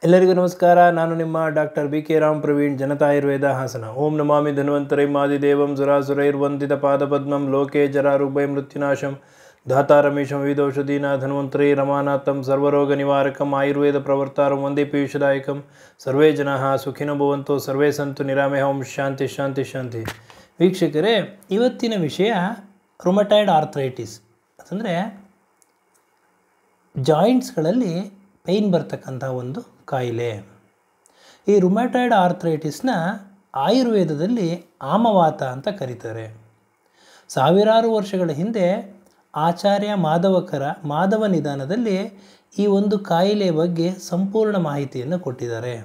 ಎಲ್ಲರಿಗೂ ನಮಸ್ಕಾರ. ನಾನು ನಿಮ್ಮ doctor B K Ram Praveen, Janata Ayurveda Hassan. ಓಂ ನಮಾಮಿ ಧನ್ವಂತರೈ ಮಾದಿದೇವಂ ಸುರಾಸುರೈರ್ವಂದಿತ ಪಾದಪದ್ಮಂ ಲೋಕೆ ಜರಾರುಭಯ ಮೃತ್ಯುನಾಶಂ ಧಾತಾರಮೇಶಂ ವಿವಿಧೌಷಧೀನ ಧನ್ವಂತರೈ ರಮಾನಾಥಂ ಸರ್ವರೋಗ ನಿವಾರಕಂ ಆಯುರ್ವೇದ ಪ್ರವರ್ತಾರಂ ವಂದೇ ಪೀಯೂಷದಾಯಕಂ. ಸರ್ವೇ ಜನಾಃ ಸುಖಿನೋ ಭವಂತು, ಸರ್ವೇ ಸಂತು ನಿರಾಮಯ. ಓಂ ಶಾಂತಿ ಶಾಂತಿ ಶಾಂತಿ. ವೀಕ್ಷಕರೇ, ಇವತ್ತಿನ ವಿಷಯ ರುಮಟಾಯ್ಡ್ ಆರ್ಥ್ರೈಟಿಸ್ ಅಂತಂದರೆ ಜಾಯಿಂಟ್ಸ್ಗಳಲ್ಲಿ ಪೇಯ್ನ್ ಬರ್ತಕ್ಕಂಥ ಒಂದು ಕಾಯಿಲೆ. ಈ ರುಮ್ಯಾಟಾಯ್ಡ್ ಆರ್ಥ್ರೈಟಿಸ್ನ ಆಯುರ್ವೇದದಲ್ಲಿ ಆಮವಾತ ಅಂತ ಕರೀತಾರೆ. ಸಾವಿರಾರು ವರ್ಷಗಳ ಹಿಂದೆ ಆಚಾರ್ಯ ಮಾಧವ ನಿಧಾನದಲ್ಲಿ ಈ ಒಂದು ಕಾಯಿಲೆ ಬಗ್ಗೆ ಸಂಪೂರ್ಣ ಮಾಹಿತಿಯನ್ನು ಕೊಟ್ಟಿದ್ದಾರೆ.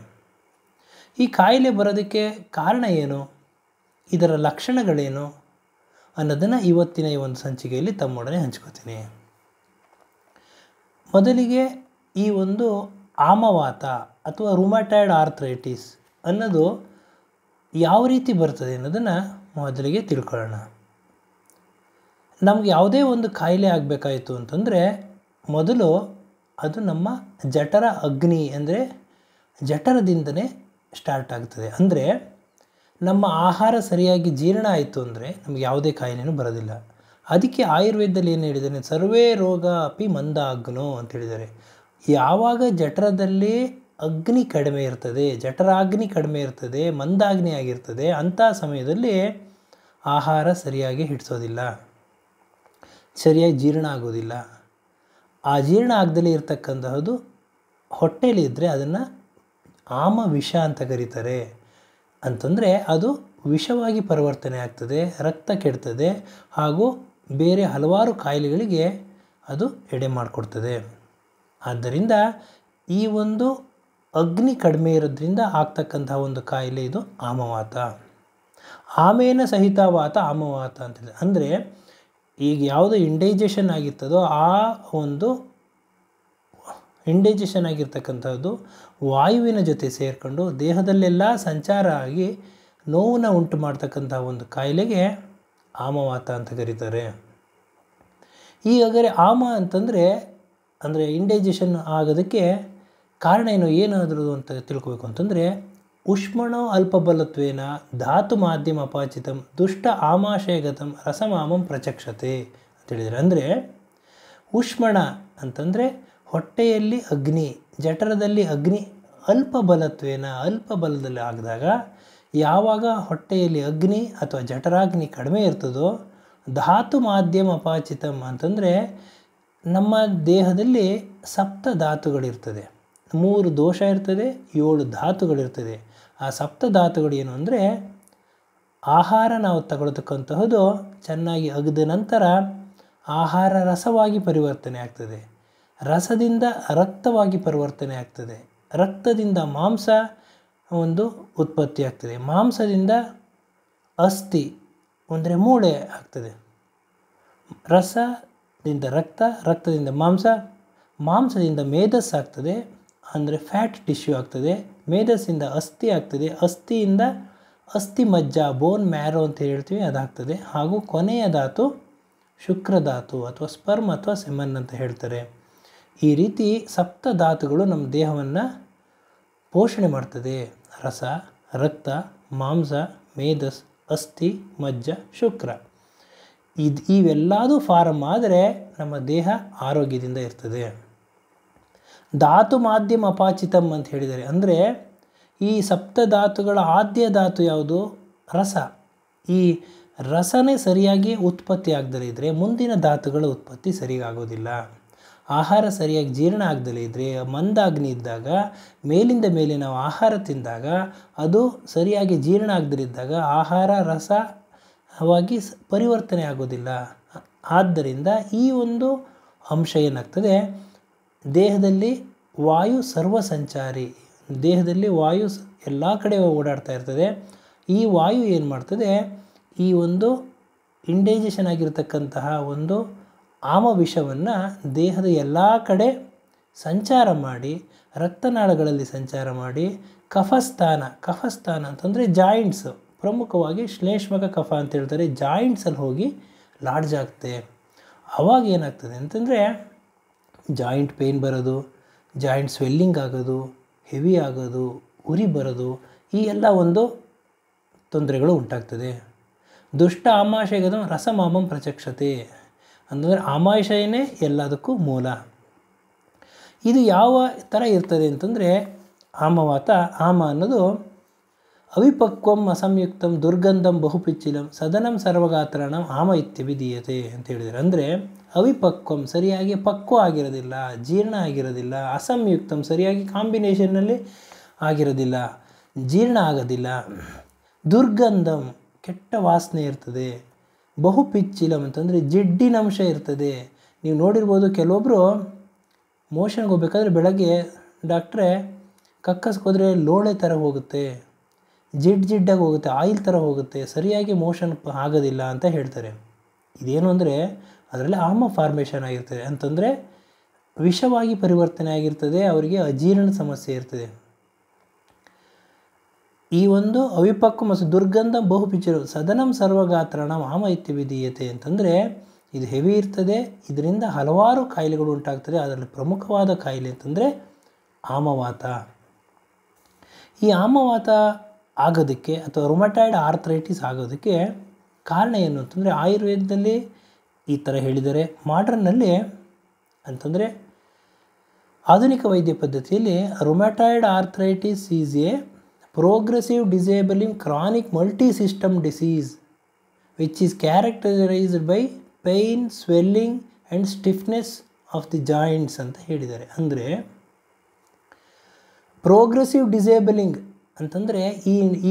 ಈ ಕಾಯಿಲೆ ಬರೋದಕ್ಕೆ ಕಾರಣ ಏನು, ಇದರ ಲಕ್ಷಣಗಳೇನು ಅನ್ನೋದನ್ನು ಇವತ್ತಿನ ಈ ಒಂದು ಸಂಚಿಕೆಯಲ್ಲಿ ತಮ್ಮೊಡನೆ ಹಂಚ್ಕೋತೀನಿ. ಮೊದಲಿಗೆ ಈ ಒಂದು ಆಮವಾತ ಅಥವಾ ರುಮ್ಯಾಟಾಯ್ಡ್ ಆರ್ಥ್ರೈಟಿಸ್ ಅನ್ನೋದು ಯಾವ ರೀತಿ ಬರ್ತದೆ ಅನ್ನೋದನ್ನು ಮೊದಲಿಗೆ ತಿಳ್ಕೊಳ್ಳೋಣ. ನಮ್ಗೆ ಯಾವುದೇ ಒಂದು ಕಾಯಿಲೆ ಆಗಬೇಕಾಯಿತು ಅಂತಂದರೆ ಮೊದಲು ಅದು ನಮ್ಮ ಜಠರ ಅಗ್ನಿ ಅಂದರೆ ಜಠರದಿಂದನೇ ಸ್ಟಾರ್ಟ್ ಆಗ್ತದೆ. ಅಂದರೆ ನಮ್ಮ ಆಹಾರ ಸರಿಯಾಗಿ ಜೀರ್ಣ ಆಯಿತು ಅಂದರೆ ನಮಗೆ ಯಾವುದೇ ಕಾಯಿಲೆನೂ ಬರೋದಿಲ್ಲ. ಅದಕ್ಕೆ ಆಯುರ್ವೇದದಲ್ಲಿ ಏನು ಹೇಳಿದ್ದಾರೆ, ಸರ್ವೇ ರೋಗ ಅಪಿ ಮಂದಾಗ್ನೋ ಅಂತ ಹೇಳಿದ್ದಾರೆ. ಯಾವಾಗ ಜಠರದಲ್ಲಿ ಅಗ್ನಿ ಕಡಿಮೆ ಇರ್ತದೆ, ಜಠರಾಗ್ನಿ ಕಡಿಮೆ ಇರ್ತದೆ, ಮಂದಾಗ್ನಿ ಆಗಿರ್ತದೆ, ಅಂಥ ಸಮಯದಲ್ಲಿ ಆಹಾರ ಸರಿಯಾಗಿ ಹಿಡಿಸೋದಿಲ್ಲ, ಸರಿಯಾಗಿ ಜೀರ್ಣ ಆಗೋದಿಲ್ಲ. ಆ ಜೀರ್ಣ ಆಗದಲ್ಲೇ ಇರ್ತಕ್ಕಂತಹದ್ದು ಹೊಟ್ಟೆಯಲ್ಲಿ ಇದ್ದರೆ ಅದನ್ನು ಆಮ ವಿಷ ಅಂತ ಕರೀತಾರೆ. ಅಂತಂದರೆ ಅದು ವಿಷವಾಗಿ ಪರಿವರ್ತನೆ ಆಗ್ತದೆ, ರಕ್ತ ಕೆಡ್ತದೆ, ಹಾಗೂ ಬೇರೆ ಹಲವಾರು ಕಾಯಿಲೆಗಳಿಗೆ ಅದು ಎಡೆ ಮಾಡಿಕೊಡ್ತದೆ. ಆದ್ದರಿಂದ ಈ ಒಂದು ಅಗ್ನಿ ಕಡಿಮೆ ಇರೋದ್ರಿಂದ ಆಗ್ತಕ್ಕಂಥ ಒಂದು ಕಾಯಿಲೆ ಇದು ಆಮವಾತ. ಆಮೇನ ಸಹಿತ ವಾತ ಆಮವಾತ ಅಂತೇಳಿ ಅಂದರೆ ಈಗ ಯಾವುದು ಇಂಡೈಜೆಷನ್ ಆಗಿರ್ತದೋ ಆ ಒಂದು ಇಂಡೈಜೆಷನ್ ಆಗಿರ್ತಕ್ಕಂಥದ್ದು ವಾಯುವಿನ ಜೊತೆ ಸೇರಿಕೊಂಡು ದೇಹದಲ್ಲೆಲ್ಲ ಸಂಚಾರ ಆಗಿ ನೋವನ್ನು ಉಂಟು ಮಾಡ್ತಕ್ಕಂಥ ಒಂದು ಕಾಯಿಲೆಗೆ ಆಮವಾತ ಅಂತ ಕರೀತಾರೆ. ಈಗಾಗಲೇ ಆಮ ಅಂತಂದರೆ ಅಂದರೆ ಇಂಡೈಜೆಷನ್ ಆಗೋದಕ್ಕೆ ಕಾರಣ ಏನಾದರೂ ಅಂತ ತಿಳ್ಕೊಬೇಕು ಅಂತಂದರೆ ಉಷ್ಮಣೋ ಅಲ್ಪಬಲತ್ವೇನ ಧಾತು ಮಾಧ್ಯಮ ಅಪಾಚಿತಂ ದುಷ್ಟ ಆಮಾಶಯಗತಂ ರಸಮಾಮಂ ಪ್ರಚಕ್ಷತೆ ಅಂತೇಳಿದರೆ, ಅಂದರೆ ಉಷ್ಮಣ ಅಂತಂದರೆ ಹೊಟ್ಟೆಯಲ್ಲಿ ಅಗ್ನಿ, ಜಠರದಲ್ಲಿ ಅಗ್ನಿ ಅಲ್ಪಬಲತ್ವೇನ ಅಲ್ಪ ಬಲದಲ್ಲಿ ಆಗಿದಾಗ ಯಾವಾಗ ಹೊಟ್ಟೆಯಲ್ಲಿ ಅಗ್ನಿ ಅಥವಾ ಜಠರಾಗ್ನಿ ಕಡಿಮೆ ಇರ್ತದೋ ಧಾತು ಮಾಧ್ಯಮ ಅಪಾಚಿತಂ ಅಂತಂದರೆ ನಮ್ಮ ದೇಹದಲ್ಲಿ ಸಪ್ತ ಧಾತುಗಳಿರ್ತದೆ, 3 ದೋಷ ಇರ್ತದೆ, 7 ಧಾತುಗಳಿರ್ತದೆ. ಆ ಸಪ್ತ ಧಾತುಗಳು ಏನು ಅಂದರೆ ಆಹಾರ ನಾವು ತಗೊಳ್ತಕ್ಕಂತಹದ್ದು ಚೆನ್ನಾಗಿ ಅಗದ ನಂತರ ಆಹಾರ ರಸವಾಗಿ ಪರಿವರ್ತನೆ ಆಗ್ತದೆ, ರಸದಿಂದ ರಕ್ತವಾಗಿ ಪರಿವರ್ತನೆ ಆಗ್ತದೆ, ರಕ್ತದಿಂದ ಮಾಂಸ ಒಂದು ಉತ್ಪತ್ತಿ ಆಗ್ತದೆ, ಮಾಂಸದಿಂದ ಅಸ್ಥಿ ಅಂದರೆ ಮೂಳೆ ಆಗ್ತದೆ, ರಸದಿಂದ ರಕ್ತ, ರಕ್ತದಿಂದ ಮಾಂಸ, ಮಾಂಸದಿಂದ ಮೇಧಸ್ ಆಗ್ತದೆ ಅಂದರೆ ಫ್ಯಾಟ್ ಟಿಶ್ಯೂ ಆಗ್ತದೆ, ಮೇಧಸ್ಸಿಂದ ಅಸ್ಥಿ ಆಗ್ತದೆ, ಅಸ್ಥಿಯಿಂದ ಅಸ್ಥಿ ಮಜ್ಜ ಬೋನ್ ಮ್ಯಾರೋ ಅಂತ ಹೇಳ್ತೀವಿ ಅದಾಗ್ತದೆ, ಹಾಗೂ ಕೊನೆಯ ಧಾತು ಶುಕ್ರಧಾತು ಅಥವಾ ಸ್ಪರ್ಮ್ ಅಥವಾ ಸೆಮನ್ ಅಂತ ಹೇಳ್ತಾರೆ. ಈ ರೀತಿ ಸಪ್ತ ಧಾತುಗಳು ನಮ್ಮ ದೇಹವನ್ನು ಪೋಷಣೆ ಮಾಡ್ತದೆ. ರಸ, ರಕ್ತ, ಮಾಂಸ, ಮೇಧಸ್, ಅಸ್ಥಿ, ಮಜ್ಜ, ಶುಕ್ರ. ಇವೆಲ್ಲದೂ ಫಾರಮ್ ಆದರೆ ನಮ್ಮ ದೇಹ ಆರೋಗ್ಯದಿಂದ ಇರ್ತದೆ. ಧಾತು ಮಾಧ್ಯಮ ಅಪಾಚಿತಂ ಅಂತ ಹೇಳಿದ್ದಾರೆ, ಅಂದರೆ ಈ ಸಪ್ತ ಧಾತುಗಳ ಆದ್ಯ ಧಾತು ಯಾವುದು, ರಸ. ಈ ರಸನೇ ಸರಿಯಾಗಿ ಉತ್ಪತ್ತಿ ಆಗದಲೇ ಇದ್ದರೆ ಮುಂದಿನ ಧಾತುಗಳ ಉತ್ಪತ್ತಿ ಸರಿಯಾಗೋದಿಲ್ಲ. ಆಹಾರ ಸರಿಯಾಗಿ ಜೀರ್ಣ ಆಗದಲೇ ಇದ್ದರೆ, ಮಂದಾಗ್ನಿ ಇದ್ದಾಗ ಮೇಲಿಂದ ಮೇಲೆ ನಾವು ಆಹಾರ ತಿಂದಾಗ ಅದು ಸರಿಯಾಗಿ ಜೀರ್ಣ ಆಗದಲ್ಲಿದ್ದಾಗ ಆಹಾರ ರಸವಾಗಿ ಪರಿವರ್ತನೆ ಆಗೋದಿಲ್ಲ. ಆದ್ದರಿಂದ ಈ ಒಂದು ಅಂಶ ಏನಾಗ್ತದೆ, ದೇಹದಲ್ಲಿ ವಾಯು ಸರ್ವಸಂಚಾರಿ, ದೇಹದಲ್ಲಿ ವಾಯು ಎಲ್ಲ ಕಡೆ ಓಡಾಡ್ತಾ ಇರ್ತದೆ. ಈ ವಾಯು ಏನು ಮಾಡ್ತದೆ, ಈ ಒಂದು ಇಂಡೈಜೆಷನ್ ಆಗಿರ್ತಕ್ಕಂತಹ ಒಂದು ಆಮವಿಷವನ್ನು ದೇಹದ ಎಲ್ಲ ಕಡೆ ಸಂಚಾರ ಮಾಡಿ, ರಕ್ತನಾಳಗಳಲ್ಲಿ ಸಂಚಾರ ಮಾಡಿ, ಕಫಸ್ಥಾನ ಅಂತಂದರೆ ಜಾಯಿಂಟ್ಸು, ಪ್ರಮುಖವಾಗಿ ಶ್ಲೇಷ್ಮಕ ಕಫ ಅಂತ ಹೇಳ್ತಾರೆ, ಜಾಯಿಂಟ್ಸಲ್ಲಿ ಹೋಗಿ ಲಾಡ್ಜ್ ಆಗ್ತದೆ. ಆವಾಗ ಏನಾಗ್ತದೆ ಅಂತಂದರೆ ಜಾಯಿಂಟ್ ಪೇಯ್ನ್ ಬರೋದು, ಜಾಯಿಂಟ್ ಸ್ವೆಲ್ಲಿಂಗ್ ಆಗೋದು, ಹೆವಿ ಆಗೋದು, ಉರಿ ಬರೋದು, ಈ ಎಲ್ಲ ಒಂದು ತೊಂದರೆಗಳು ಉಂಟಾಗ್ತದೆ. ದುಷ್ಟ ಆಮಾಶಯಗದ ರಸಮಾಮಂ ಪ್ರಚಕ್ಷತೆ ಅಂದರೆ ಆಮಾಶಯನೇ ಎಲ್ಲದಕ್ಕೂ ಮೂಲ. ಇದು ಯಾವ ಥರ ಇರ್ತದೆ ಅಂತಂದರೆ ಆಮವಾತ. ಆಮ ಅನ್ನೋದು ಅವಿಪಕ್ವಂ ಅಸಂಯುಕ್ತಂ ದುರ್ಗಂಧಂ ಬಹುಪಿಚ್ಚಿಲಂ ಸದನಂ ಸರ್ವಗಾತ್ರಾಣಂ ಆಮ ಇತ್ಯಭಿಧೀಯತೆ ಅಂತ ಹೇಳಿದ್ದಾರೆ. ಅಂದರೆ ಅವಿಪಕ್ವಂ ಸರಿಯಾಗಿ ಪಕ್ವ ಆಗಿರೋದಿಲ್ಲ, ಜೀರ್ಣ ಆಗಿರೋದಿಲ್ಲ, ಅಸಂಯುಕ್ತಂ ಸರಿಯಾಗಿ ಕಾಂಬಿನೇಷನ್ನಲ್ಲಿ ಆಗಿರೋದಿಲ್ಲ, ಜೀರ್ಣ ಆಗೋದಿಲ್ಲ, ದುರ್ಗಂಧಂ ಕೆಟ್ಟ ವಾಸನೆ ಇರ್ತದೆ, ಬಹುಪಿಚ್ಚಿಲಂ ಅಂತಂದರೆ ಜಿಡ್ಡಿನಂಶ ಇರ್ತದೆ. ನೀವು ನೋಡಿರ್ಬೋದು ಕೆಲವೊಬ್ಬರು ಮೋಷನ್ಗೆ ಹೋಗ್ಬೇಕಾದ್ರೆ ಬೆಳಗ್ಗೆ ಡಾಕ್ಟ್ರೇ ಕಕ್ಕಸ್ಕೋದ್ರೆ ಲೋಳೆ ಥರ ಹೋಗುತ್ತೆ, ಜಿಡ್ಡಾಗಿ ಹೋಗುತ್ತೆ, ಆಯಿಲ್ ಥರ ಹೋಗುತ್ತೆ, ಸರಿಯಾಗಿ ಮೋಷನ್ ಆಗೋದಿಲ್ಲ ಅಂತ ಹೇಳ್ತಾರೆ. ಇದೇನು ಅಂದರೆ ಅದರಲ್ಲಿ ಆಮ ಫಾರ್ಮೇಷನ್ ಆಗಿರ್ತದೆ, ಅಂತಂದರೆ ವಿಷವಾಗಿ ಪರಿವರ್ತನೆ ಆಗಿರ್ತದೆ, ಅವರಿಗೆ ಅಜೀರ್ಣ ಸಮಸ್ಯೆ ಇರ್ತದೆ. ಈ ಒಂದು ಅವಿಪಕ್ವ ಮತ್ತು ದುರ್ಗಂಧ ಬಹುಪಿಚ್ಚರು ಸದನಂ ಸರ್ವಗಾತ್ರಣ ಆಮ ಇತ್ಯಭಿಧೀಯತೆ ಅಂತಂದರೆ ಇದು ಹೆವಿ ಇರ್ತದೆ, ಇದರಿಂದ ಹಲವಾರು ಕಾಯಿಲೆಗಳು ಉಂಟಾಗ್ತದೆ. ಅದರಲ್ಲಿ ಪ್ರಮುಖವಾದ ಕಾಯಿಲೆ ಅಂತಂದರೆ ಆಮವಾತ. ಈ ಆಮವಾತ ಆಗೋದಕ್ಕೆ ಅಥವಾ ರುಮಟಾಯ್ಡ್ ಆರ್ಥರೈಟಿಸ್ ಆಗೋದಕ್ಕೆ ಕಾರಣ ಏನು ಅಂತಂದರೆ ಆಯುರ್ವೇದದಲ್ಲಿ ಈ ಥರ ಹೇಳಿದ್ದಾರೆ. ಮಾಡ್ರನ್ನಲ್ಲಿ ಅಂತಂದರೆ ಆಧುನಿಕ ವೈದ್ಯ ಪದ್ಧತಿಯಲ್ಲಿ rheumatoid arthritis is a progressive disabling chronic multi system disease which is characterised by pain, swelling and stiffness of the joints ಅಂತ ಹೇಳಿದ್ದಾರೆ. ಅಂದರೆ ಪ್ರೋಗ್ರೆಸಿವ್ ಡಿಸೇಬಲಿಂಗ್ ಅಂತಂದರೆ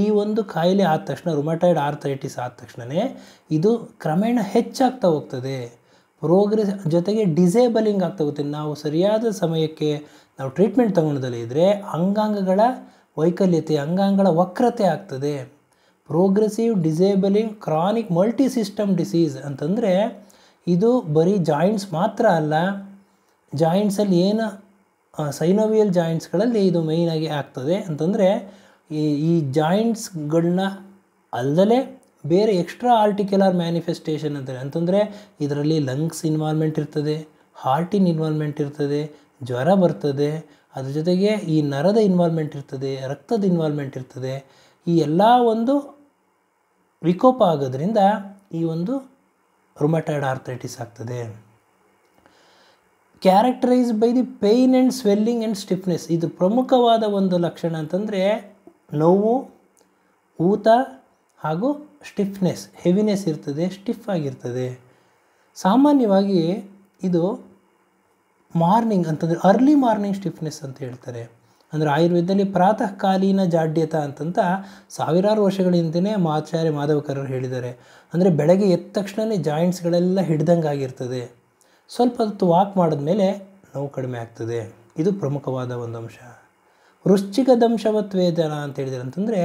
ಈ ಒಂದು ಕಾಯಿಲೆ ಆದ ತಕ್ಷಣ, ರುಮಟಾಯ್ಡ್ ಆರ್ಥರೈಟಿಸ್ ಆದ ತಕ್ಷಣವೇ ಇದು ಕ್ರಮೇಣ ಹೆಚ್ಚಾಗ್ತಾ ಹೋಗ್ತದೆ. ಜೊತೆಗೆ ಡಿಸೇಬಲಿಂಗ್ ಆಗ್ತಾ ಹೋಗುತ್ತೆ. ನಾವು ಸರಿಯಾದ ಸಮಯಕ್ಕೆ ನಾವು ಟ್ರೀಟ್ಮೆಂಟ್ ತಗೊಳ್ಳೋದಲ್ಲೇ ಇದ್ದರೆ ಅಂಗಾಂಗಗಳ ವೈಕಲ್ಯತೆ, ಅಂಗಾಂಗಗಳ ವಕ್ರತೆ ಆಗ್ತದೆ. Progressive disabling chronic multi system disease ಅಂತಂದರೆ ಇದು ಬರೀ ಜಾಯಿಂಟ್ಸ್ ಮಾತ್ರ ಅಲ್ಲ, ಜಾಯಿಂಟ್ಸಲ್ಲಿ ಏನು ಸೈನೋವಿಯಲ್ ಜಾಯಿಂಟ್ಸ್ಗಳಲ್ಲಿ ಇದು ಮೇಯ್ನಾಗಿ ಆಗ್ತದೆ. ಅಂತಂದರೆ ಈ ಜಾಯಿಂಟ್ಸ್ಗಳನ್ನ ಅಲ್ಲದೆ ಬೇರೆ ಎಕ್ಸ್ಟ್ರಾ ಆರ್ಟಿಕ್ಯುಲರ್ ಮ್ಯಾನಿಫೆಸ್ಟೇಷನ್ ಅಂತಾರೆ. ಅಂತಂದರೆ ಇದರಲ್ಲಿ ಲಂಗ್ಸ್ ಇನ್ವಾಲ್ವ್ಮೆಂಟ್ ಇರ್ತದೆ, ಹಾರ್ಟಿನ ಇನ್ವಾಲ್ವ್ಮೆಂಟ್ ಇರ್ತದೆ, ಜ್ವರ ಬರ್ತದೆ, ಅದ್ರ ಜೊತೆಗೆ ಈ ನರದ ಇನ್ವಾಲ್ವ್ಮೆಂಟ್ ಇರ್ತದೆ, ರಕ್ತದ ಇನ್ವಾಲ್ವ್ಮೆಂಟ್ ಇರ್ತದೆ. ಈ ಎಲ್ಲ ಒಂದು ವಿಕೋಪ ಆಗೋದ್ರಿಂದ ಈ ಒಂದು ರುಮಟಾಯ್ಡ್ ಆರ್ಥರೈಟಿಸ್ ಆಗ್ತದೆ. Characterised by the pain and swelling and stiffness. ಇದು ಪ್ರಮುಖವಾದ ಒಂದು ಲಕ್ಷಣ ಅಂತಂದರೆ ನೋವು, ಊತ ಹಾಗೂ ಸ್ಟಿಫ್ನೆಸ್, ಹೆವಿನೆಸ್ ಇರ್ತದೆ, ಸ್ಟಿಫ್ ಆಗಿರ್ತದೆ. ಸಾಮಾನ್ಯವಾಗಿ ಇದು ಮಾರ್ನಿಂಗ್ ಅಂತಂದರೆ ಅರ್ಲಿ ಮಾರ್ನಿಂಗ್ ಸ್ಟಿಫ್ನೆಸ್ ಅಂತ ಹೇಳ್ತಾರೆ. ಅಂದರೆ ಆಯುರ್ವೇದದಲ್ಲಿ ಪ್ರಾತಃ ಕಾಲೀನ ಜಾಡ್ಯತ ಅಂತಂತ ಸಾವಿರಾರು ವರ್ಷಗಳ ಹಿಂದೆಯೇ ಆಚಾರ್ಯ ಮಾಧವಕರರು ಹೇಳಿದ್ದಾರೆ. ಅಂದರೆ ಬೆಳಗ್ಗೆ ಎದ್ದ ತಕ್ಷಣವೇ ಜಾಯಿಂಟ್ಸ್ಗಳೆಲ್ಲ ಹಿಡ್ದಂಗೆ ಆಗಿರ್ತದೆ. ಸ್ವಲ್ಪ ಹೊತ್ತು ವಾಕ್ ಮಾಡಿದ್ಮೇಲೆ ನೋವು ಕಡಿಮೆ ಆಗ್ತದೆ. ಇದು ಪ್ರಮುಖವಾದ ಒಂದು ಅಂಶ. ವೃಶ್ಚಿಕದಂಶವತ್ ವೇದನ ಅಂತ ಹೇಳಿದ್ದಾರೆ. ಅಂತಂದರೆ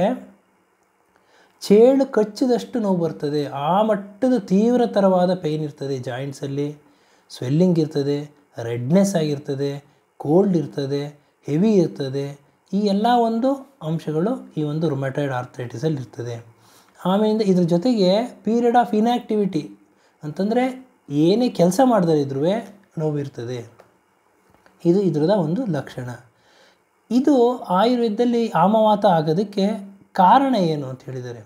ಚೇಳು ಕಚ್ಚಿದಷ್ಟು ನೋವು ಬರ್ತದೆ, ಆ ಮಟ್ಟದ ತೀವ್ರತರವಾದ ಪೇಯ್ನ್ ಇರ್ತದೆ. ಜಾಯಿಂಟ್ಸಲ್ಲಿ ಸ್ವೆಲ್ಲಿಂಗ್ ಇರ್ತದೆ, ರೆಡ್ನೆಸ್ ಆಗಿರ್ತದೆ, ಕೋಲ್ಡ್ ಇರ್ತದೆ, ಹೆವಿ ಇರ್ತದೆ. ಈ ಎಲ್ಲ ಒಂದು ಅಂಶಗಳು ಈ ಒಂದು ರುಮಟಾಯ್ಡ್ ಆರ್ಥರೈಟಿಸಲ್ಲಿ ಇರ್ತದೆ. ಆಮೇಲಿಂದ ಇದ್ರ ಜೊತೆಗೆ ಪೀರಿಯಡ್ ಆಫ್ ಇನ್ಆ್ಯಕ್ಟಿವಿಟಿ ಅಂತಂದರೆ ಏನೇ ಕೆಲಸ ಮಾಡದಿದ್ರೂ ನೋವಿರ್ತದೆ. ಇದು ಇದರದ ಒಂದು ಲಕ್ಷಣ. ಇದು ಆಯುರ್ವೇದದಲ್ಲಿ ಆಮವಾತ ಆಗೋದಕ್ಕೆ ಕಾರಣ ಏನು ಅಂತ ಹೇಳಿದ್ದಾರೆ.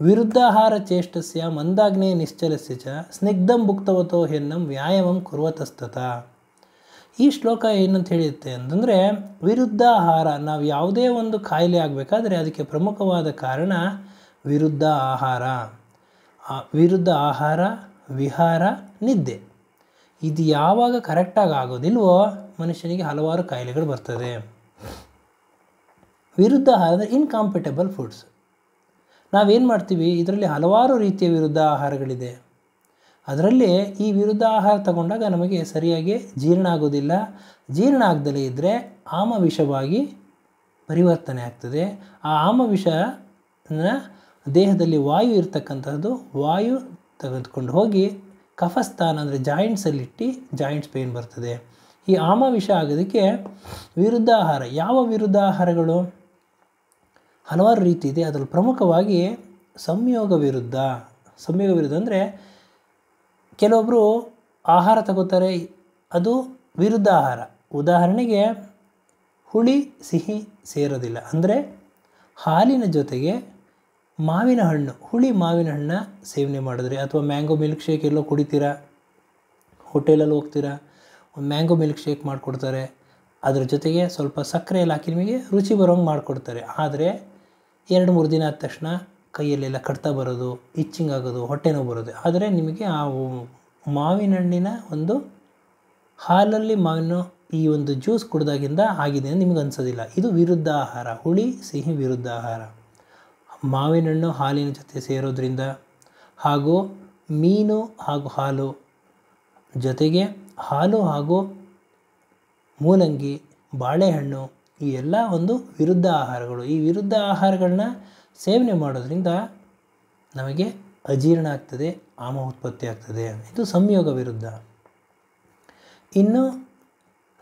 ವಿರುದ್ಧಾಹಾರ ಚೇಷ್ಟಸ್ಯ ಮಂದಾಗ್ನೇಯ ನಿಶ್ಚಲಸ್ಯ ಚ ಸ್ನಿಗ್ಧಂ ಭುಕ್ತವತೋ ಹೆನ್ನಂ ವ್ಯಾಯಾಮಂ ಕುರ್ವತಸ್ತತ. ಈ ಶ್ಲೋಕ ಏನಂತ ಹೇಳುತ್ತೆ ಅಂತಂದರೆ ವಿರುದ್ಧ ಆಹಾರ, ನಾವು ಯಾವುದೇ ಒಂದು ಕಾಯಿಲೆ ಆಗಬೇಕಾದ್ರೆ ಅದಕ್ಕೆ ಪ್ರಮುಖವಾದ ಕಾರಣ ವಿರುದ್ಧ ಆಹಾರ. ವಿರುದ್ಧ ಆಹಾರ, ವಿಹಾರ, ನಿದ್ದೆ. ಇದು ಯಾವಾಗ ಕರೆಕ್ಟಾಗಿ ಆಗೋದಿಲ್ವೋ ಮನುಷ್ಯನಿಗೆ ಹಲವಾರು ಕಾಯಿಲೆಗಳು ಬರ್ತದೆ. ವಿರುದ್ಧ ಆಹಾರ ಅಂದರೆ ಇನ್ಕಾಂಪಿಟೇಬಲ್ ಫುಡ್ಸ್. ನಾವೇನು ಮಾಡ್ತೀವಿ, ಇದರಲ್ಲಿ ಹಲವಾರು ರೀತಿಯ ವಿರುದ್ಧ ಆಹಾರಗಳಿದೆ. ಅದರಲ್ಲಿ ಈ ವಿರುದ್ಧ ಆಹಾರ ತಗೊಂಡಾಗ ನಮಗೆ ಸರಿಯಾಗಿ ಜೀರ್ಣ ಆಗೋದಿಲ್ಲ. ಜೀರ್ಣ ಆಗದಲೇ ಇದ್ದರೆ ಆಮವಿಷವಾಗಿ ಪರಿವರ್ತನೆ ಆಗ್ತದೆ. ಆ ಆಮವಿಷನ ದೇಹದಲ್ಲಿ ವಾಯು ಇರ್ತಕ್ಕಂಥದ್ದು ವಾಯು ತೆಗೆದುಕೊಂಡು ಹೋಗಿ ಕಫಸ್ಥಾನ ಅಂದರೆ ಜಾಯಿಂಟ್ಸಲ್ಲಿಟ್ಟು ಜಾಯಿಂಟ್ಸ್ ಪೇಯ್ನ್ ಬರ್ತದೆ. ಈ ಆಮವಿಷ ಆಗೋದಕ್ಕೆ ವಿರುದ್ಧ ಆಹಾರ. ಯಾವ ವಿರುದ್ಧ ಆಹಾರಗಳು? ಹಲವಾರು ರೀತಿ ಇದೆ. ಅದರಲ್ಲಿ ಪ್ರಮುಖವಾಗಿ ಸಂಯೋಗ ವಿರುದ್ಧ. ಸಂಯೋಗ ವಿರುದ್ಧ ಅಂದರೆ ಕೆಲವೊಬ್ಬರು ಆಹಾರ ತಗೋತಾರೆ, ಅದು ವಿರುದ್ಧ ಆಹಾರ. ಉದಾಹರಣೆಗೆ ಹುಳಿ ಸಿಹಿ ಸೇರೋದಿಲ್ಲ. ಅಂದರೆ ಹಾಲಿನ ಜೊತೆಗೆ ಮಾವಿನ ಹಣ್ಣು, ಹುಳಿ ಮಾವಿನ ಹಣ್ಣು ಸೇವನೆ ಮಾಡಿದ್ರೆ, ಅಥವಾ ಮ್ಯಾಂಗೋ ಮಿಲ್ಕ್ ಶೇಕ್ ಎಲ್ಲೋ ಕುಡಿತೀರಾ, ಹೋಟೆಲಲ್ಲಿ ಹೋಗ್ತೀರಾ, ಒಂದು ಮ್ಯಾಂಗೋ ಮಿಲ್ಕ್ ಶೇಕ್ ಮಾಡಿಕೊಡ್ತಾರೆ, ಅದ್ರ ಜೊತೆಗೆ ಸ್ವಲ್ಪ ಸಕ್ಕರೆ ಎಲ್ಲ ಹಾಕಿ ನಿಮಗೆ ರುಚಿ ಬರೋಂಗೆ ಮಾಡಿಕೊಡ್ತಾರೆ. ಆದರೆ 2-3 ದಿನ ಆದ ತಕ್ಷಣ ಕೈಯಲ್ಲೆಲ್ಲ ಕಡ್ತಾ ಬರೋದು, ಇಚ್ಚಿಂಗ್ ಆಗೋದು, ಹೊಟ್ಟೆ ನೋವು ಬರೋದು. ಆದರೆ ನಿಮಗೆ ಆ ಮಾವಿನ ಹಣ್ಣಿನ ಒಂದು ಹಾಲಲ್ಲಿ ಮಾವಿನ ಈ ಒಂದು ಜ್ಯೂಸ್ ಕುಡ್ದಾಗಿಂದ ಆಗಿದೆ ಅಂತ ನಿಮಗೆ ಅನಿಸೋದಿಲ್ಲ. ಇದು ವಿರುದ್ಧ ಆಹಾರ, ಹುಳಿ ಸಿಹಿ ವಿರುದ್ಧ ಆಹಾರ. ಮಾವಿನ ಹಣ್ಣು ಹಾಲಿನ ಜೊತೆ ಸೇರೋದ್ರಿಂದ, ಹಾಗೂ ಮೀನು ಹಾಗೂ ಹಾಲು ಜೊತೆಗೆ ಹಾಲು ಹಾಗೂ ಮೂಲಂಗಿ, ಬಾಳೆಹಣ್ಣು, ಈ ಎಲ್ಲ ಒಂದು ವಿರುದ್ಧ ಆಹಾರಗಳು. ಈ ವಿರುದ್ಧ ಆಹಾರಗಳನ್ನ ಸೇವನೆ ಮಾಡೋದ್ರಿಂದ ನಮಗೆ ಅಜೀರ್ಣ ಆಗ್ತದೆ, ಆಮ ಉತ್ಪತ್ತಿ ಆಗ್ತದೆ. ಇದು ಸಂಯೋಗ ವಿರುದ್ಧ. ಇನ್ನು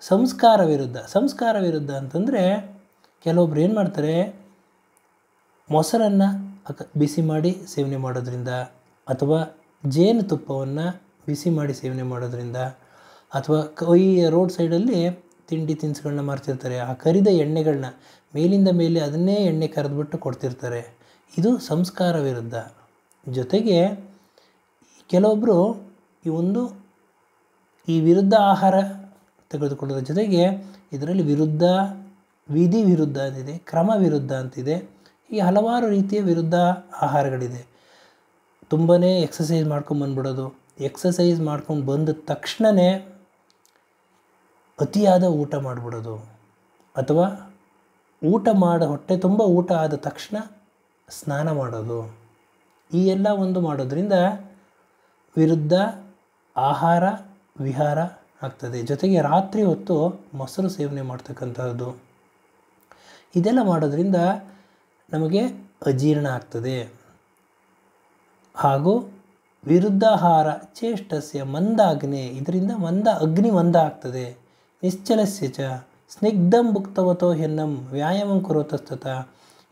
ಸಂಸ್ಕಾರ ವಿರುದ್ಧ. ಸಂಸ್ಕಾರ ವಿರುದ್ಧ ಅಂತಂದರೆ ಕೆಲವೊಬ್ರು ಏನು ಮಾಡ್ತಾರೆ, ಮೊಸರನ್ನು ಬಿಸಿ ಮಾಡಿ ಸೇವನೆ ಮಾಡೋದ್ರಿಂದ, ಅಥವಾ ಜೇನುತುಪ್ಪವನ್ನು ಬಿಸಿ ಮಾಡಿ ಸೇವನೆ ಮಾಡೋದ್ರಿಂದ, ಅಥವಾ ಈ ರೋಡ್ ಸೈಡಲ್ಲಿ ತಿಂಡಿ ತಿನಿಸುಗಳನ್ನ ಮಾರ್ತಿರ್ತಾರೆ, ಆ ಕರಿದ ಎಣ್ಣೆಗಳನ್ನ ಮೇಲಿಂದ ಮೇಲೆ ಅದನ್ನೇ ಎಣ್ಣೆ ಕರೆದ್ಬಿಟ್ಟು ಕೊಡ್ತಿರ್ತಾರೆ. ಇದು ಸಂಸ್ಕಾರ ವಿರುದ್ಧ. ಜೊತೆಗೆ ಕೆಲವೊಬ್ಬರು ಈ ವಿರುದ್ಧ ಆಹಾರ ತೆಗೆದುಕೊಳ್ಳೋದ್ರ ಜೊತೆಗೆ ಇದರಲ್ಲಿ ವಿರುದ್ಧ, ವಿಧಿ ವಿರುದ್ಧ ಅಂತಿದೆ, ಕ್ರಮ ವಿರುದ್ಧ ಅಂತಿದೆ. ಈ ಹಲವಾರು ರೀತಿಯ ವಿರುದ್ಧ ಆಹಾರಗಳಿದೆ. ತುಂಬಾ ಎಕ್ಸಸೈಸ್ ಮಾಡ್ಕೊಂಬಂದ್ಬಿಡೋದು, ಎಕ್ಸಸೈಸ್ ಮಾಡ್ಕೊಂಡು ಬಂದ ತಕ್ಷಣವೇ ಅತಿಯಾದ ಊಟ ಮಾಡಿಬಿಡೋದು, ಅಥವಾ ಹೊಟ್ಟೆ ತುಂಬ ಊಟ ಆದ ತಕ್ಷಣ ಸ್ನಾನ ಮಾಡೋದು, ಈ ಎಲ್ಲ ಒಂದು ಮಾಡೋದ್ರಿಂದ ವಿರುದ್ಧ ಆಹಾರ ವಿಹಾರ ಆಗ್ತದೆ. ಜೊತೆಗೆ ರಾತ್ರಿ ಹೊತ್ತು ಮೊಸರು ಸೇವನೆ ಮಾಡ್ತಕ್ಕಂಥದ್ದು, ಇದೆಲ್ಲ ಮಾಡೋದ್ರಿಂದ ನಮಗೆ ಅಜೀರ್ಣ ಆಗ್ತದೆ. ಹಾಗೂ ವಿರುದ್ಧ ಆಹಾರ ಚೇಷ್ಟಸ್ಯ ಮಂದಾಗ್ನೆ, ಇದರಿಂದ ಅಗ್ನಿ ಮಂದ ಆಗ್ತದೆ. ನಿಶ್ಚಲಸ್ಯ ಚ ಸ್ನಿಗ್ಧಂ ಭುಕ್ತವತೋ ಹೆನ್ನಂ ವ್ಯಾಯಾಮಂ ಕುರೋತಸ್ತತ.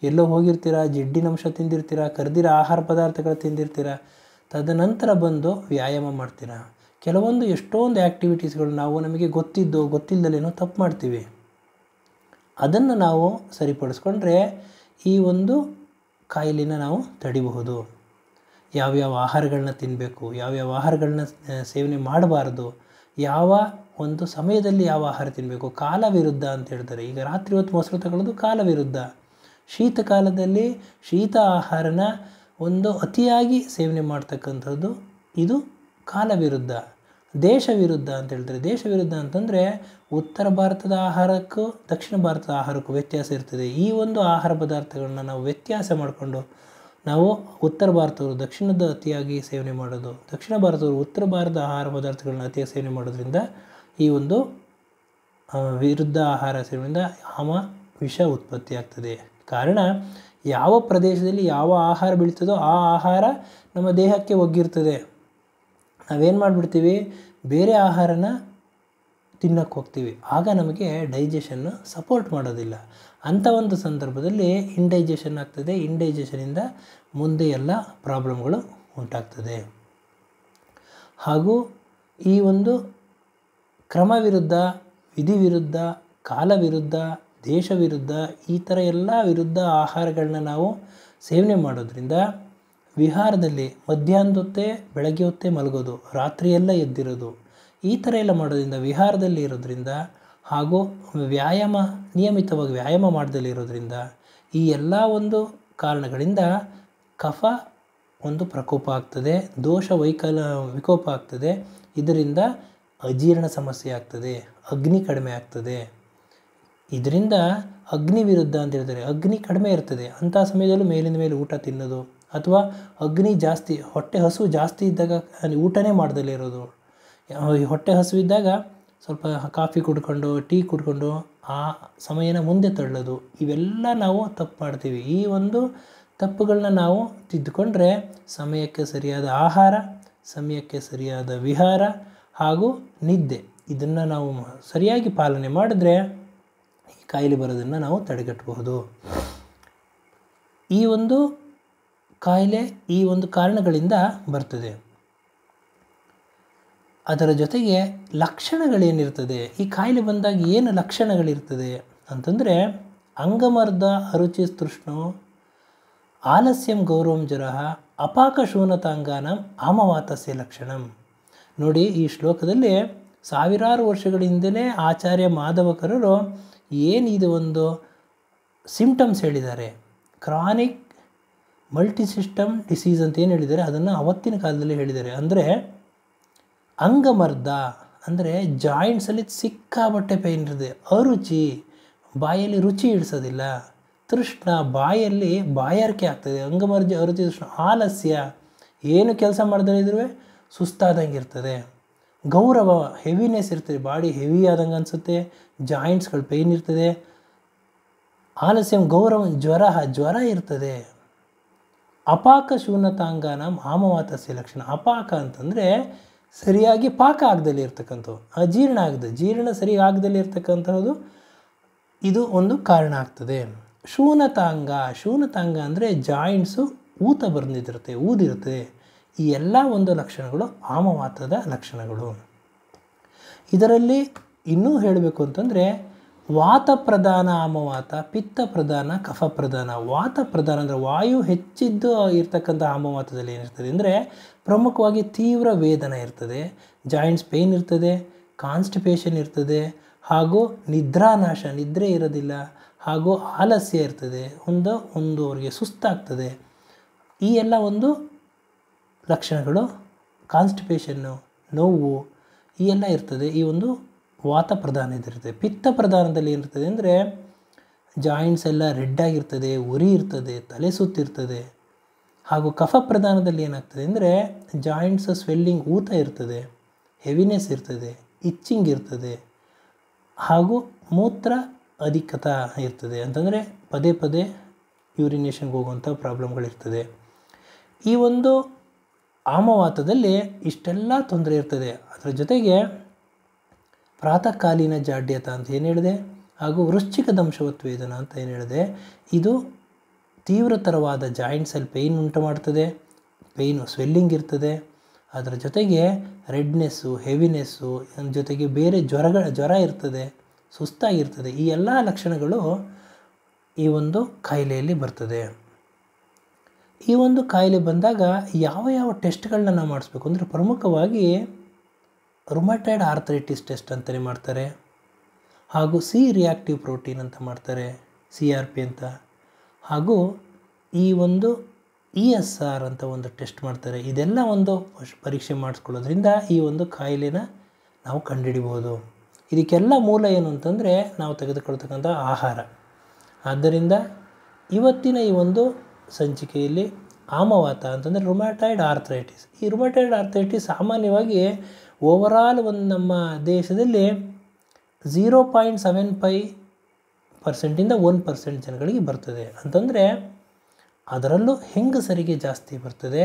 ಎಲ್ಲೋ ಹೋಗಿರ್ತೀರ, ಜಿಡ್ಡಿನಂಶ ತಿಂದಿರ್ತೀರ, ಕರೆದಿರ ಆಹಾರ ಪದಾರ್ಥಗಳು ತಿಂದಿರ್ತೀರ, ತದನಂತರ ಬಂದು ವ್ಯಾಯಾಮ ಮಾಡ್ತೀರ. ಕೆಲವೊಂದು ಎಷ್ಟೊಂದು ಆ್ಯಕ್ಟಿವಿಟೀಸ್ಗಳು ನಾವು ನಮಗೆ ಗೊತ್ತಿಲ್ಲದೇನೋ ತಪ್ಪು ಮಾಡ್ತೀವಿ. ಅದನ್ನು ನಾವು ಸರಿಪಡಿಸ್ಕೊಂಡ್ರೆ ಈ ಒಂದು ಕಾಯಿಲೆನ ನಾವು ತಡಿಬಹುದು. ಯಾವ್ಯಾವ ಆಹಾರಗಳನ್ನ ತಿನ್ನಬೇಕು, ಯಾವ್ಯಾವ ಆಹಾರಗಳನ್ನ ಸೇವನೆ ಮಾಡಬಾರ್ದು, ಯಾವ ಒಂದು ಸಮಯದಲ್ಲಿ ಯಾವ ಆಹಾರ ತಿನ್ನಬೇಕು, ಕಾಲ ವಿರುದ್ಧ ಅಂತ ಹೇಳ್ತಾರೆ. ಈಗ ರಾತ್ರಿ ಹೊತ್ತು ಮೊಸರು ತಗೊಳ್ಳೋದು ಕಾಲ ವಿರುದ್ಧ. ಶೀತಕಾಲದಲ್ಲಿ ಶೀತ ಆಹಾರನ ಅತಿಯಾಗಿ ಸೇವನೆ ಮಾಡ್ತಕ್ಕಂಥದ್ದು ಇದು ಕಾಲ ವಿರುದ್ಧ. ದೇಶ ವಿರುದ್ಧ ಅಂತ ಹೇಳ್ತಾರೆ. ದೇಶ ವಿರುದ್ಧ ಅಂತಂದರೆ ಉತ್ತರ ಭಾರತದ ಆಹಾರಕ್ಕೂ ದಕ್ಷಿಣ ಭಾರತದ ಆಹಾರಕ್ಕೂ ವ್ಯತ್ಯಾಸ ಇರ್ತದೆ. ಈ ಒಂದು ಆಹಾರ ಪದಾರ್ಥಗಳನ್ನ ನಾವು ವ್ಯತ್ಯಾಸ ಮಾಡಿಕೊಂಡು ನಾವು ಉತ್ತರ ಭಾರತದವರು ದಕ್ಷಿಣದ ಅತಿಯಾಗಿ ಸೇವನೆ ಮಾಡೋದು, ದಕ್ಷಿಣ ಭಾರತದವರು ಉತ್ತರ ಭಾರತದ ಆಹಾರ ಪದಾರ್ಥಗಳನ್ನ ಅತಿಯಾಗಿ ಸೇವನೆ ಮಾಡೋದ್ರಿಂದ ಈ ಒಂದು ವಿರುದ್ಧ ಆಹಾರ ಸೇವನೆಯಿಂದ ಆಮ ವಿಷ ಉತ್ಪತ್ತಿ ಆಗ್ತದೆ. ಕಾರಣ ಯಾವ ಪ್ರದೇಶದಲ್ಲಿ ಯಾವ ಆಹಾರ ಬೀಳ್ತದೋ ಆ ಆಹಾರ ನಮ್ಮ ದೇಹಕ್ಕೆ ಒಗ್ಗಿರ್ತದೆ. ನಾವೇನು ಮಾಡಿಬಿಡ್ತೀವಿ, ಬೇರೆ ಆಹಾರನ ತಿನ್ನೋಕ್ಕೆ ಹೋಗ್ತೀವಿ, ಆಗ ನಮಗೆ ಡೈಜೆಷನ್ನು ಸಪೋರ್ಟ್ ಮಾಡೋದಿಲ್ಲ. ಅಂಥ ಒಂದು ಸಂದರ್ಭದಲ್ಲಿ ಇಂಡೈಜೆಷನ್ ಆಗ್ತದೆ. ಇಂಡೈಜೆಷನಿಂದ ಮುಂದೆ ಎಲ್ಲ ಪ್ರಾಬ್ಲಮ್ಗಳು ಉಂಟಾಗ್ತದೆ. ಹಾಗೂ ಈ ಒಂದು ಕ್ರಮ ವಿರುದ್ಧ, ವಿಧಿ ವಿರುದ್ಧ, ಕಾಲ ವಿರುದ್ಧ, ದೇಶ ವಿರುದ್ಧ, ಈ ಥರ ಎಲ್ಲ ವಿರುದ್ಧ ಆಹಾರಗಳನ್ನ ನಾವು ಸೇವನೆ ಮಾಡೋದ್ರಿಂದ ವಿಹಾರದಲ್ಲಿ ಮಧ್ಯಾಹ್ನದ ಹೊತ್ತೇ ಬೆಳಗ್ಗೆ ಹೊತ್ತೇ ಮಲಗೋದು, ರಾತ್ರಿಯೆಲ್ಲ ಎದ್ದಿರೋದು, ಈ ಥರ ಎಲ್ಲ ಮಾಡೋದ್ರಿಂದ ವಿಹಾರದಲ್ಲಿ ಇರೋದ್ರಿಂದ, ಹಾಗೂ ನಿಯಮಿತವಾಗಿ ವ್ಯಾಯಾಮ ಮಾಡದಲ್ಲಿ ಇರೋದ್ರಿಂದ, ಈ ಎಲ್ಲ ಒಂದು ಕಾರಣಗಳಿಂದ ಕಫ ಪ್ರಕೋಪ ಆಗ್ತದೆ, ದೋಷ ವಿಕೋಪ ಆಗ್ತದೆ. ಇದರಿಂದ ಅಜೀರ್ಣ ಸಮಸ್ಯೆ ಆಗ್ತದೆ, ಅಗ್ನಿ ಕಡಿಮೆ ಆಗ್ತದೆ. ಇದರಿಂದ ಅಗ್ನಿ ವಿರುದ್ಧ ಅಂತ ಹೇಳ್ತಾರೆ. ಅಗ್ನಿ ಕಡಿಮೆ ಇರ್ತದೆ, ಅಂಥ ಸಮಯದಲ್ಲೂ ಮೇಲಿಂದ ಮೇಲೆ ಊಟ ತಿನ್ನೋದು, ಅಥವಾ ಅಗ್ನಿ ಜಾಸ್ತಿ, ಹೊಟ್ಟೆ ಹಸು ಜಾಸ್ತಿ ಇದ್ದಾಗ ಊಟನೇ ಮಾಡ್ದಲೇ ಇರೋದು. ಹೊಟ್ಟೆ ಹಸುವಿದ್ದಾಗ ಸ್ವಲ್ಪ ಕಾಫಿ ಕುಡ್ಕೊಂಡು ಟೀ ಕುಡ್ಕೊಂಡು ಆ ಸಮಯನ ಮುಂದೆ ತಳ್ಳೋದು, ಇವೆಲ್ಲ ನಾವು ತಪ್ಪು ಮಾಡ್ತೀವಿ. ಈ ಒಂದು ತಪ್ಪುಗಳನ್ನ ನಾವು ತಿದ್ದುಕೊಂಡ್ರೆ ಸಮಯಕ್ಕೆ ಸರಿಯಾದ ಆಹಾರ, ಸಮಯಕ್ಕೆ ಸರಿಯಾದ ವಿಹಾರ ಹಾಗೂ ನಿದ್ದೆ, ಇದನ್ನು ನಾವು ಸರಿಯಾಗಿ ಪಾಲನೆ ಮಾಡಿದ್ರೆ ಈ ಕಾಯಿಲೆ ಬರೋದನ್ನು ನಾವು ತಡೆಗಟ್ಟಬಹುದು. ಈ ಒಂದು ಕಾಯಿಲೆ ಈ ಒಂದು ಕಾರಣಗಳಿಂದ ಬರ್ತದೆ. ಅದರ ಜೊತೆಗೆ ಲಕ್ಷಣಗಳೇನಿರ್ತದೆ, ಈ ಕಾಯಿಲೆ ಬಂದಾಗ ಏನು ಲಕ್ಷಣಗಳಿರ್ತದೆ ಅಂತಂದರೆ ಅಂಗಮರ್ದ ಅರುಚಿ ತೃಷ್ಣು ಆಲಸ್ಯಂ ಗೌರವಂ ಜ್ವರ ಅಪಾಕಶೂನತಾಂಗಾನ ಆಮವಾತಸ್ಯ ಲಕ್ಷಣಂ. ನೋಡಿ, ಈ ಶ್ಲೋಕದಲ್ಲಿ ಸಾವಿರಾರು ವರ್ಷಗಳ ಹಿಂದೆಯೇ ಆಚಾರ್ಯ ಮಾಧವಕರರು ಏನಿದು ಒಂದು ಸಿಂಪ್ಟಮ್ಸ್ ಹೇಳಿದ್ದಾರೆ, ಕ್ರಾನಿಕ್ ಮಲ್ಟಿಸಿಸ್ಟಮ್ ಡಿಸೀಸ್ ಅಂತ ಏನು ಹೇಳಿದ್ದಾರೆ ಅದನ್ನು ಅವತ್ತಿನ ಕಾಲದಲ್ಲಿ ಹೇಳಿದ್ದಾರೆ. ಅಂದರೆ ಅಂಗಮರ್ದ ಅಂದರೆ ಜಾಯಿಂಟ್ಸಲ್ಲಿ ಸಿಕ್ಕಾಬಟ್ಟೆ ಪೇಯ್ನ್ ಇರ್ತದೆ, ಅರುಚಿ ಬಾಯಲ್ಲಿ ರುಚಿ ಇಡಿಸೋದಿಲ್ಲ, ತೃಷ್ಣ ಬಾಯಲ್ಲಿ ಬಾಯಾರಿಕೆ ಆಗ್ತದೆ, ಅಂಗಮರ್ಜ ಅರುಚಿ ತೃಷ್ಣ, ಆಲಸ್ಯ ಏನು ಕೆಲಸ ಮಾಡದೇ ಇದ್ರೂ ಸುಸ್ತಾದಂಗೆ ಇರ್ತದೆ, ಗೌರವ ಹೆವಿನೆಸ್ ಇರ್ತದೆ, ಬಾಡಿ ಹೆವಿ ಆದಂಗೆ ಅನಿಸುತ್ತೆ, ಜಾಯಿಂಟ್ಸ್ಗಳು ಪೇಯ್ನ್ ಇರ್ತದೆ, ಆಲಸ್ಯಂ ಗೌರವ ಜ್ವರ ಇರ್ತದೆ, ಅಪಾಕ ಶೂನ್ಯತಾಂಗಾನ ಆಮವಾತಸ್ಯ ಲಕ್ಷಣ. ಅಪಾಕ ಅಂತಂದರೆ ಸರಿಯಾಗಿ ಪಾಕ ಆಗದಲ್ಲಿ ಇರ್ತಕ್ಕಂಥವು, ಅಜೀರ್ಣ ಜೀರ್ಣ ಸರಿ ಆಗದಲ್ಲಿ ಇರ್ತಕ್ಕಂಥದ್ದು ಇದು ಒಂದು ಕಾರಣ ಆಗ್ತದೆ. ಶೂನ್ಯತಾಂಗ ಅಂದರೆ ಜಾಯಿಂಟ್ಸು ಊದಿರುತ್ತೆ. ಈ ಎಲ್ಲ ಒಂದು ಲಕ್ಷಣಗಳು ಆಮವಾತದ ಲಕ್ಷಣಗಳು. ಇದರಲ್ಲಿ ಇನ್ನೂ ಹೇಳಬೇಕು ಅಂತಂದರೆ ವಾತ ಪ್ರಧಾನ ಆಮವಾತ, ಪಿತ್ತ ಪ್ರಧಾನ, ಕಫ ಪ್ರಧಾನ. ವಾತ ಪ್ರಧಾನ ಅಂದರೆ ವಾಯು ಹೆಚ್ಚಿದ್ದು ಇರ್ತಕ್ಕಂಥ ಆಮವಾತದಲ್ಲಿ ಏನಿರ್ತದೆ ಅಂದರೆ ಪ್ರಮುಖವಾಗಿ ತೀವ್ರ ವೇದನೆ ಇರ್ತದೆ, ಜಾಯಿಂಟ್ಸ್ ಪೇಯ್ನ್ ಇರ್ತದೆ, ಕಾನ್ಸ್ಟಿಪೇಷನ್ ಇರ್ತದೆ, ಹಾಗೂ ನಿದ್ರಾನಾಶ, ನಿದ್ರೆ ಇರೋದಿಲ್ಲ, ಹಾಗೂ ಆಲಸ್ಯ ಇರ್ತದೆ, ಒಂದು ಅವರಿಗೆ ಸುಸ್ತಾಗ್ತದೆ. ಈ ಎಲ್ಲ ಒಂದು ಲಕ್ಷಣಗಳು, ಕಾನ್ಸ್ಟಿಪೇಷನ್ನು, ನೋವು ಈ ಎಲ್ಲ ಇರ್ತದೆ. ಈ ಒಂದು ವಾತ ಪ್ರಧಾನದಿರ್ತದೆ. ಪಿತ್ತ ಪ್ರಧಾನದಲ್ಲಿ ಏನಿರ್ತದೆ ಅಂದರೆ ಜಾಯಿಂಟ್ಸ್ ಎಲ್ಲ ರೆಡ್ ಆಗಿರ್ತದೆ, ಉರಿ ಇರ್ತದೆ, ತಲೆ ಸುತ್ತಿರ್ತದೆ. ಹಾಗೂ ಕಫ ಪ್ರಧಾನದಲ್ಲಿ ಏನಾಗ್ತದೆ ಅಂದರೆ ಜಾಯಿಂಟ್ಸ್ ಸ್ವೆಲ್ಲಿಂಗ್, ಊತ ಇರ್ತದೆ, ಹೆವಿನೆಸ್ ಇರ್ತದೆ, ಇಚ್ಚಿಂಗ್ ಇರ್ತದೆ, ಹಾಗೂ ಮೂತ್ರ ಅಧಿಕತ ಇರ್ತದೆ. ಅಂತಂದರೆ ಪದೇ ಪದೇ ಯೂರಿನೇಷನ್ಗೆ ಹೋಗುವಂಥ ಪ್ರಾಬ್ಲಮ್ಗಳಿರ್ತದೆ. ಈ ಒಂದು ಆಮವಾತದಲ್ಲಿ ಇಷ್ಟೆಲ್ಲ ತೊಂದರೆ ಇರ್ತದೆ. ಅದರ ಜೊತೆಗೆ ಪ್ರಾತಃಕಾಲೀನ ಜಾಡ್ಯತ ಅಂತ ಏನು ಹೇಳಿದೆ, ಹಾಗೂ ವೃಶ್ಚಿಕ ದಂಶವತ್ವೇದನ ಅಂತ ಏನು ಹೇಳಿದೆ. ಇದು ತೀವ್ರತರವಾದ ಜಾಯಿಂಟ್ಸಲ್ಲಿ ಪೇಯ್ನ್ ಉಂಟು ಮಾಡ್ತದೆ, ಸ್ವೆಲ್ಲಿಂಗ್ ಇರ್ತದೆ. ಅದರ ಜೊತೆಗೆ ರೆಡ್ನೆಸ್ಸು, ಹೆವಿನೆಸ್ಸು, ಜೊತೆಗೆ ಬೇರೆ ಜ್ವರ ಇರ್ತದೆ, ಸುಸ್ತಾಗಿರ್ತದೆ. ಈ ಎಲ್ಲ ಲಕ್ಷಣಗಳು ಈ ಒಂದು ಕಾಯಿಲೆಯಲ್ಲಿ ಬರ್ತದೆ. ಈ ಒಂದು ಕಾಯಿಲೆ ಬಂದಾಗ ಯಾವ ಟೆಸ್ಟ್ಗಳನ್ನ ನಾವು ಮಾಡಿಸ್ಬೇಕು ಅಂದರೆ ಪ್ರಮುಖವಾಗಿ ರುಮಟೈಡ್ ಆರ್ಥರೈಟಿಸ್ ಟೆಸ್ಟ್ ಅಂತಲೇ ಮಾಡ್ತಾರೆ, ಹಾಗೂ ಸಿ ರಿಯಾಕ್ಟಿವ್ ಪ್ರೋಟೀನ್ ಅಂತ ಮಾಡ್ತಾರೆ, CRP ಅಂತ, ಹಾಗೂ ಈ ಒಂದು ESR ಅಂತ ಒಂದು ಟೆಸ್ಟ್ ಮಾಡ್ತಾರೆ. ಇದೆಲ್ಲ ಒಂದು ಪರೀಕ್ಷೆ ಮಾಡಿಸ್ಕೊಳ್ಳೋದ್ರಿಂದ ಈ ಒಂದು ಕಾಯಿಲೆನ ನಾವು ಕಂಡುಹಿಡಿಬೋದು. ಇದಕ್ಕೆಲ್ಲ ಮೂಲ ಏನು ಅಂತಂದರೆ ನಾವು ತೆಗೆದುಕೊಳ್ತಕ್ಕಂಥ ಆಹಾರ. ಆದ್ದರಿಂದ ಇವತ್ತಿನ ಈ ಒಂದು ಸಂಚಿಕೆಯಲ್ಲಿ ಆಮವಾತ ಅಂತಂದರೆ ರುಮಟೈಡ್ ಆರ್ಥರೈಟಿಸ್. ಈ ರುಮಟೈಡ್ ಆರ್ಥರೈಟಿಸ್ ಸಾಮಾನ್ಯವಾಗಿ ಓವರಾಲ್ ಒಂದು ನಮ್ಮ ದೇಶದಲ್ಲಿ 0.75% 1% ಜನಗಳಿಗೆ ಬರ್ತದೆ. ಅಂತಂದರೆ ಅದರಲ್ಲೂ ಹೆಂಗಸರಿಗೆ ಜಾಸ್ತಿ ಬರ್ತದೆ.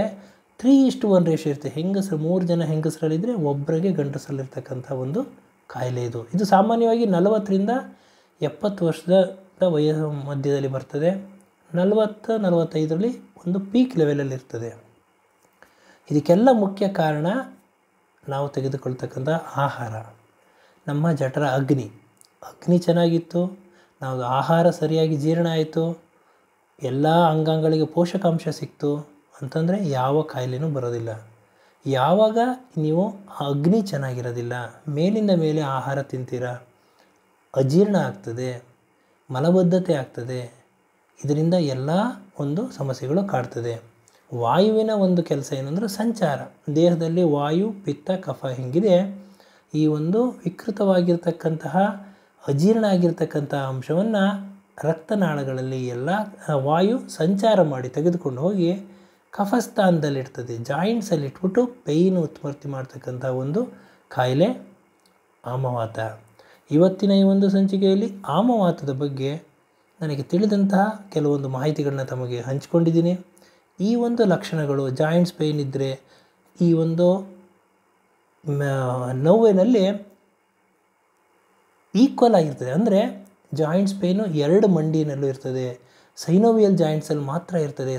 3:1 ರೇಷಿಯೋ ಇರುತ್ತೆ. 3 ಜನ ಹೆಂಗಸರಲ್ಲಿದ್ದರೆ ಒಬ್ಬರಿಗೆ ಗಂಡಸರಲ್ಲಿರ್ತಕ್ಕಂಥ ಒಂದು ಕಾಯಿಲೆ ಇದು. ಇದು ಸಾಮಾನ್ಯವಾಗಿ 40ರಿಂದ 70 ವರ್ಷದ ವಯಸ್ಸು ಮಧ್ಯದಲ್ಲಿ ಬರ್ತದೆ. 40-45ರಲ್ಲಿ ಒಂದು ಪೀಕ್ ಲೆವೆಲಲ್ಲಿ ಇರ್ತದೆ. ಇದಕ್ಕೆಲ್ಲ ಮುಖ್ಯ ಕಾರಣ ನಾವು ತೆಗೆದುಕೊಳ್ತಕ್ಕಂಥ ಆಹಾರ. ನಮ್ಮ ಜಠರ ಅಗ್ನಿ ಚೆನ್ನಾಗಿತ್ತು, ನಾವು ಆಹಾರ ಸರಿಯಾಗಿ ಜೀರ್ಣ ಆಯಿತು, ಎಲ್ಲ ಅಂಗಾಂಗಳಿಗೆ ಪೋಷಕಾಂಶ ಸಿಕ್ತು ಅಂತಂದರೆ ಯಾವ ಕಾಯಿಲೆನೂ ಬರೋದಿಲ್ಲ. ಯಾವಾಗ ನೀವು ಅಗ್ನಿ ಚೆನ್ನಾಗಿರೋದಿಲ್ಲ, ಮೇಲಿಂದ ಮೇಲೆ ಆಹಾರ ತಿಂತೀರ, ಅಜೀರ್ಣ ಆಗ್ತದೆ, ಮಲಬದ್ಧತೆ ಆಗ್ತದೆ, ಇದರಿಂದ ಎಲ್ಲ ಒಂದು ಸಮಸ್ಯೆಗಳು ಕಾಡ್ತದೆ. ವಾಯುವಿನ ಒಂದು ಕೆಲಸ ಏನಂದರೆ ಸಂಚಾರ. ದೇಹದಲ್ಲಿ ವಾಯು, ಪಿತ್ತ, ಕಫ ಹೆಂಗಿದೆ, ಈ ಒಂದು ವಿಕೃತವಾಗಿರ್ತಕ್ಕಂತಹ ಅಜೀರ್ಣ ಆಗಿರ್ತಕ್ಕಂಥ ಅಂಶವನ್ನು ರಕ್ತನಾಳಗಳಲ್ಲಿ ಎಲ್ಲ ವಾಯು ಸಂಚಾರ ಮಾಡಿ ತೆಗೆದುಕೊಂಡು ಹೋಗಿ ಕಫಸ್ಥಾನದಲ್ಲಿರ್ತದೆ, ಜಾಯಿಂಟ್ಸಲ್ಲಿ ಇಟ್ಬಿಟ್ಟು ಪೇಯ್ನು ಉತ್ಪತ್ತಿ ಮಾಡ್ತಕ್ಕಂಥ ಒಂದು ಕಾಯಿಲೆ ಆಮವಾತ. ಇವತ್ತಿನ ಈ ಒಂದು ಸಂಚಿಕೆಯಲ್ಲಿ ಆಮವಾತದ ಬಗ್ಗೆ ನನಗೆ ತಿಳಿದಂತಹ ಕೆಲವೊಂದು ಮಾಹಿತಿಗಳನ್ನ ತಮಗೆ ಹಂಚಿಕೊಂಡಿದ್ದೀನಿ. ಈ ಒಂದು ಲಕ್ಷಣಗಳು ಜಾಯಿಂಟ್ಸ್ ಪೇಯ್ನ್ ಇದ್ದರೆ ಈ ಒಂದು ನೋವಿನಲ್ಲಿ ಈಕ್ವಲ್ ಆಗಿರ್ತದೆ. ಅಂದರೆ ಜಾಯಿಂಟ್ಸ್ ಪೇಯ್ನು 2 ಮಂಡಿನಲ್ಲೂ ಇರ್ತದೆ, ಸೈನೋವಿಯಲ್ ಜಾಯಿಂಟ್ಸಲ್ಲಿ ಮಾತ್ರ ಇರ್ತದೆ.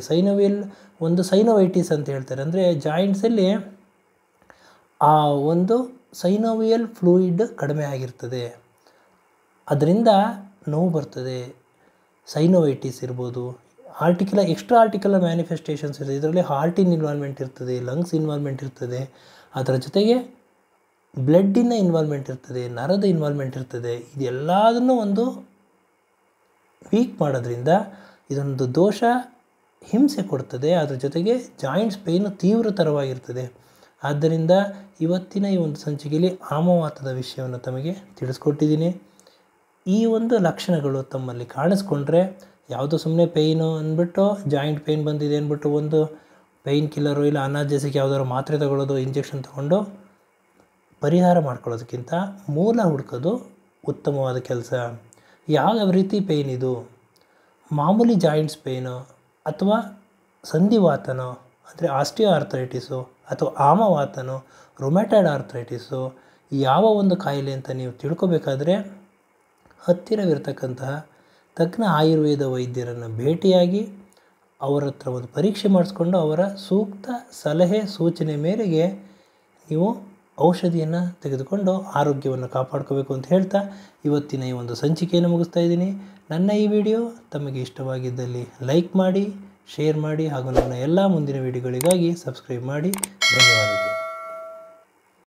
ಒಂದು ಸೈನೋವೈಟಿಸ್ ಅಂತ ಹೇಳ್ತಾರೆ. ಅಂದರೆ ಜಾಯಿಂಟ್ಸಲ್ಲಿ ಆ ಒಂದು ಸೈನೋವಿಯಲ್ ಫ್ಲೂಯಿಡ್ ಕಡಿಮೆ ಆಗಿರ್ತದೆ. ಅದರಿಂದ ನೋವು ಬರ್ತದೆ, ಸೈನೋವೈಟಿಸ್ ಇರ್ಬೋದು, ಎಕ್ಸ್ಟ್ರಾ ಆರ್ಟಿಕುಲರ್ ಮ್ಯಾನಿಫೆಸ್ಟೇಷನ್ಸ್ ಇರ್ತದೆ. ಇದರಲ್ಲಿ ಹಾರ್ಟಿನ ಇನ್ವಾಲ್ವ್ಮೆಂಟ್ ಇರ್ತದೆ, ಲಂಗ್ಸ್ ಇನ್ವಾಲ್ವ್ಮೆಂಟ್ ಇರ್ತದೆ, ಅದರ ಜೊತೆಗೆ ಬ್ಲಡ್ಡಿನ ಇನ್ವಾಲ್ವ್ಮೆಂಟ್ ಇರ್ತದೆ, ನರದ ಇನ್ವಾಲ್ವ್ಮೆಂಟ್ ಇರ್ತದೆ. ಇದೆಲ್ಲದನ್ನು ಒಂದು ವೀಕ್ ಮಾಡೋದ್ರಿಂದ ಇದೊಂದು ದೋಷ ಹಿಂಸೆ ಕೊಡ್ತದೆ. ಅದ್ರ ಜೊತೆಗೆ ಜಾಯಿಂಟ್ಸ್ ಪೇಯ್ನು ತೀವ್ರತರವಾಗಿರ್ತದೆ. ಆದ್ದರಿಂದ ಇವತ್ತಿನ ಈ ಒಂದು ಸಂಚಿಕೆಯಲ್ಲಿ ಆಮವಾತದ ವಿಷಯವನ್ನು ತಮಗೆ ತಿಳಿಸ್ಕೊಟ್ಟಿದ್ದೀನಿ. ಈ ಒಂದು ಲಕ್ಷಣಗಳು ತಮ್ಮಲ್ಲಿ ಕಾಣಿಸ್ಕೊಂಡ್ರೆ ಯಾವುದೋ ಸುಮ್ಮನೆ ಪೇಯ್ನು ಅಂದ್ಬಿಟ್ಟು ಜಾಯಿಂಟ್ ಪೇಯ್ನ್ ಬಂದಿದೆ ಅಂದ್ಬಿಟ್ಟು ಒಂದು ಪೇಯ್ನ್ ಕಿಲ್ಲರು ಇಲ್ಲ ಅನಾಲ್ಜೆಸಿಕ್ ಯಾವುದಾದ್ರು ಮಾತ್ರೆ ತಗೊಳ್ಳೋದು, ಇಂಜೆಕ್ಷನ್ ತೊಗೊಂಡು ಪರಿಹಾರ ಮಾಡ್ಕೊಳ್ಳೋದಕ್ಕಿಂತ ಮೂಲ ಹುಡ್ಕೋದು ಉತ್ತಮವಾದ ಕೆಲಸ. ಯಾವ ರೀತಿ ಪೇಯ್ನ್ ಇದು, ಮಾಮೂಲಿ ಜಾಯಿಂಟ್ಸ್ ಪೇಯ್ನು ಅಥವಾ ಸಂಧಿವಾತನೋ ಅಂದರೆ ಆಸ್ಟಿಯೋ ಆರ್ಥರೈಟಿಸು ಅಥವಾ ಆಮವಾತನೋ ರೊಮ್ಯಾಟಾಯ್ಡ್ ಆರ್ಥರೈಟಿಸು ಯಾವ ಒಂದು ಕಾಯಿಲೆ ಅಂತ ನೀವು ತಿಳ್ಕೊಬೇಕಾದ್ರೆ ಹತ್ತಿರವಿರ್ತಕ್ಕಂತಹ ತಜ್ಞ ಆಯುರ್ವೇದ ವೈದ್ಯರನ್ನು ಭೇಟಿಯಾಗಿ ಅವರ ಹತ್ರ ಒಂದು ಪರೀಕ್ಷೆ ಮಾಡಿಸ್ಕೊಂಡು ಅವರ ಸೂಕ್ತ ಸಲಹೆ ಸೂಚನೆ ಮೇರೆಗೆ ನೀವು ಔಷಧಿಯನ್ನು ತೆಗೆದುಕೊಂಡು ಆರೋಗ್ಯವನ್ನು ಕಾಪಾಡ್ಕೋಬೇಕು ಅಂತ ಹೇಳ್ತಾ ಇವತ್ತಿನ ಈ ಒಂದು ಸಂಚಿಕೆಯನ್ನು ಮುಗಿಸ್ತಾ ಇದ್ದೀನಿ. ನನ್ನ ಈ ವಿಡಿಯೋ ತಮಗೆ ಇಷ್ಟವಾಗಿದ್ದಲ್ಲಿ ಲೈಕ್ ಮಾಡಿ, ಶೇರ್ ಮಾಡಿ ಹಾಗೂ ನನ್ನ ಎಲ್ಲ ಮುಂದಿನ ವಿಡಿಯೋಗಳಿಗಾಗಿ ಸಬ್ಸ್ಕ್ರೈಬ್ ಮಾಡಿ. ಧನ್ಯವಾದಗಳು.